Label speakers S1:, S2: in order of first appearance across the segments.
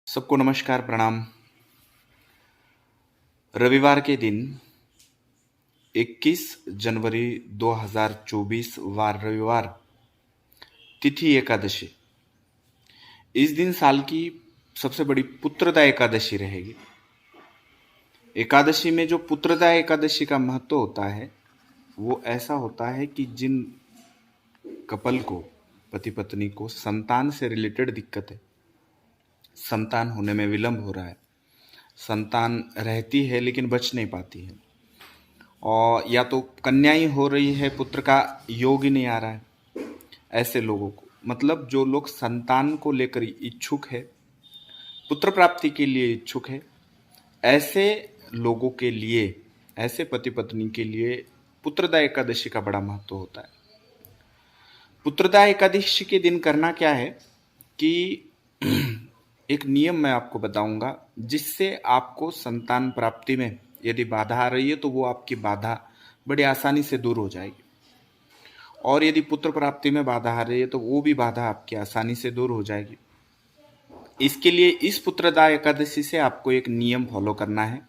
S1: सबको नमस्कार प्रणाम। रविवार के दिन 21 जनवरी 2024 वार रविवार, तिथि एकादशी। इस दिन साल की सबसे बड़ी पुत्रदा एकादशी रहेगी। एकादशी में जो पुत्रदा एकादशी का महत्व होता है वो ऐसा होता है कि जिन कपल को, पति पत्नी को संतान से रिलेटेड दिक्कत है, संतान होने में विलंब हो रहा है, संतान रहती है लेकिन बच नहीं पाती है, और या तो कन्या ही हो रही है, पुत्र का योग ही नहीं आ रहा है, ऐसे लोगों को, मतलब जो लोग संतान को लेकर इच्छुक है, पुत्र प्राप्ति के लिए इच्छुक है, ऐसे लोगों के लिए, ऐसे पति पत्नी के लिए पुत्रदा एकादशी का बड़ा महत्व होता है। पुत्रदा एकादशी के दिन करना क्या है कि एक नियम मैं आपको बताऊंगा जिससे आपको संतान प्राप्ति में यदि बाधा आ रही है तो वो आपकी बाधा बड़ी आसानी से दूर हो जाएगी, और यदि पुत्र प्राप्ति में बाधा आ रही है तो वो भी बाधा आपकी आसानी से दूर हो जाएगी। इसके लिए इस पुत्रदा एकादशी से आपको एक नियम फॉलो करना है।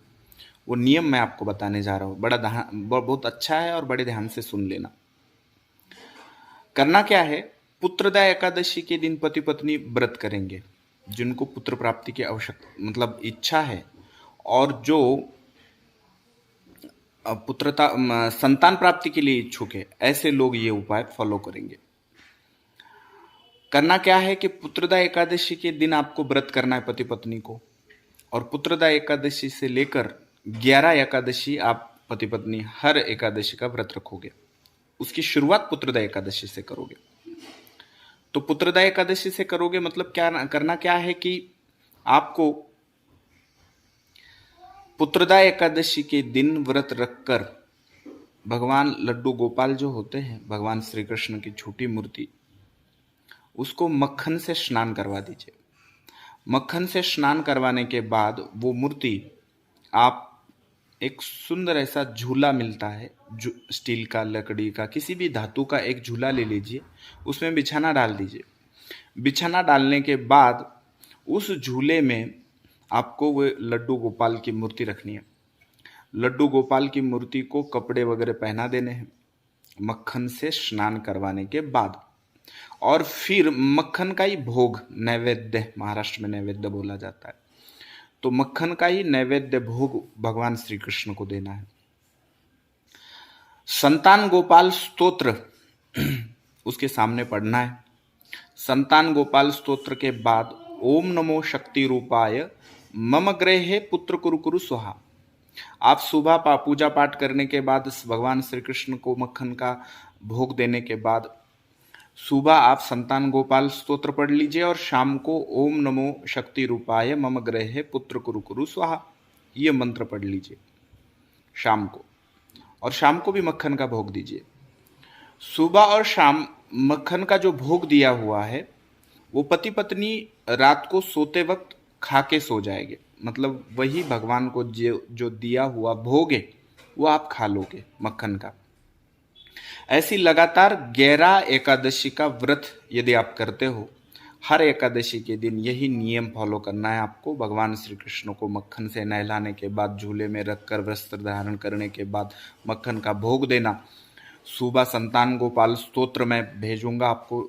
S1: वो नियम मैं आपको बताने जा रहा हूँ, बहुत अच्छा है और बड़े ध्यान से सुन लेना। करना क्या है, पुत्रदा एकादशी के दिन पति पत्नी व्रत करेंगे जिनको पुत्र प्राप्ति की आवश्यकता मतलब इच्छा है, और जो संतान प्राप्ति के लिए इच्छुक है, ऐसे लोग ये उपाय फॉलो करेंगे। करना क्या है कि पुत्रदा एकादशी के दिन आपको व्रत करना है पति पत्नी को, और पुत्रदा एकादशी से लेकर 11 एकादशी आप पति पत्नी हर एकादशी का व्रत रखोगे। उसकी शुरुआत पुत्रदा एकादशी से करोगे। तो पुत्रदा एकादशी से करोगे मतलब क्या करना क्या है कि आपको पुत्रदा एकादशी के दिन व्रत रखकर भगवान लड्डू गोपाल जो होते हैं, भगवान श्री कृष्ण की छोटी मूर्ति, उसको मक्खन से स्नान करवा दीजिए। मक्खन से स्नान करवाने के बाद वो मूर्ति, आप एक सुंदर ऐसा झूला मिलता है, जो स्टील का, लकड़ी का, किसी भी धातु का एक झूला ले लीजिए, उसमें बिछाना डाल दीजिए। बिछाना डालने के बाद उस झूले में आपको वो लड्डू गोपाल की मूर्ति रखनी है। लड्डू गोपाल की मूर्ति को कपड़े वगैरह पहना देने हैं मक्खन से स्नान करवाने के बाद, और फिर मक्खन का ही भोग, नैवेद्य, महाराष्ट्र में नैवेद्य बोला जाता है, तो मक्खन का ही नैवेद्य भोग भगवान श्री कृष्ण को देना है। संतान गोपाल स्तोत्र उसके सामने पढ़ना है। संतान गोपाल स्तोत्र के बाद ओम नमो शक्ति रूपाय मम गृहे पुत्र कुरु कुरु स्वाहा। आप सुबह पूजा पाठ करने के बाद, भगवान श्री कृष्ण को मक्खन का भोग देने के बाद, सुबह आप संतान गोपाल स्तोत्र पढ़ लीजिए, और शाम को ओम नमो शक्ति रूपाय मम गृहे पुत्र कुरु कुरु स्वाहा, ये मंत्र पढ़ लीजिए शाम को, और शाम को भी मक्खन का भोग दीजिए। सुबह और शाम मक्खन का जो भोग दिया हुआ है वो पति पत्नी रात को सोते वक्त खा के सो जाएंगे, मतलब वही भगवान को जो दिया हुआ भोग है वो आप खा लोगे मक्खन का। ऐसी लगातार 11 एकादशी का व्रत यदि आप करते हो, हर एकादशी के दिन यही नियम फॉलो करना है आपको। भगवान श्री कृष्ण को मक्खन से नहलाने के बाद, झूले में रखकर वस्त्र धारण करने के बाद मक्खन का भोग देना। सुबह संतान गोपाल स्तोत्र मैं भेजूंगा आपको,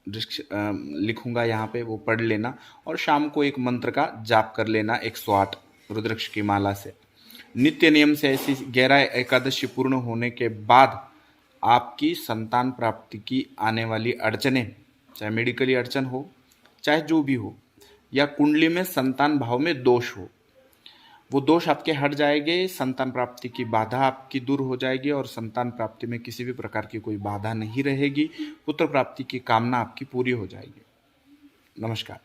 S1: लिखूंगा यहाँ पे, वो पढ़ लेना, और शाम को एक मंत्र का जाप कर लेना 108 रुद्राक्ष की माला से। नित्य नियम से ऐसी 11 एकादशी पूर्ण होने के बाद आपकी संतान प्राप्ति की आने वाली अड़चनें, चाहे मेडिकली अड़चन हो, चाहे जो भी हो, या कुंडली में संतान भाव में दोष हो, वो दोष आपके हट जाएंगे, संतान प्राप्ति की बाधा आपकी दूर हो जाएगी, और संतान प्राप्ति में किसी भी प्रकार की कोई बाधा नहीं रहेगी। पुत्र प्राप्ति की कामना आपकी पूरी हो जाएगी। नमस्कार।